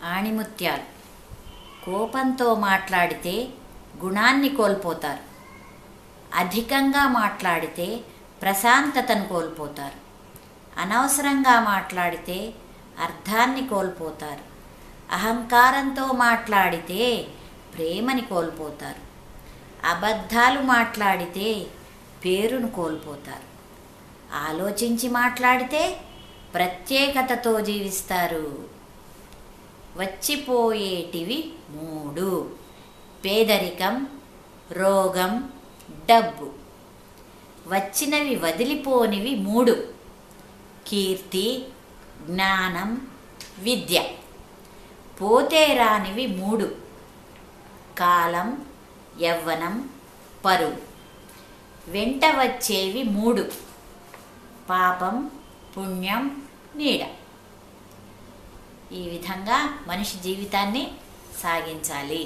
ఆణిముత్యాలు. కోపంతో మాట్లాడితే గుణాన్ని కోల్పోతారు. అధికంగా మాట్లాడితే ప్రశాంతతను కోల్పోతారు. అనవసరంగా మాట్లాడితే అర్థాన్ని కోల్పోతారు. అహంకారంతో మాట్లాడితే ప్రేమని కోల్పోతారు. అబద్ధాలు మాట్లాడితే పేరును కోల్పోతారు. ఆలోచించి మాట్లాడితే ప్రత్యేకతతో జీవిస్తారు. వచ్చిపోయేటివి 3: పేదరికం, రోగం, డబ్బు. వచ్చినవి వదిలిపోనివి 3: కీర్తి, జ్ఞానం, విద్య. పోతే రానివి 3: కాలం, యవ్వనం, పరువు. వెంట వచ్చేవి 3: పాపం, పుణ్యం, నీడ. ఈ విధంగా మనిషి జీవితాన్ని సాగించాలి.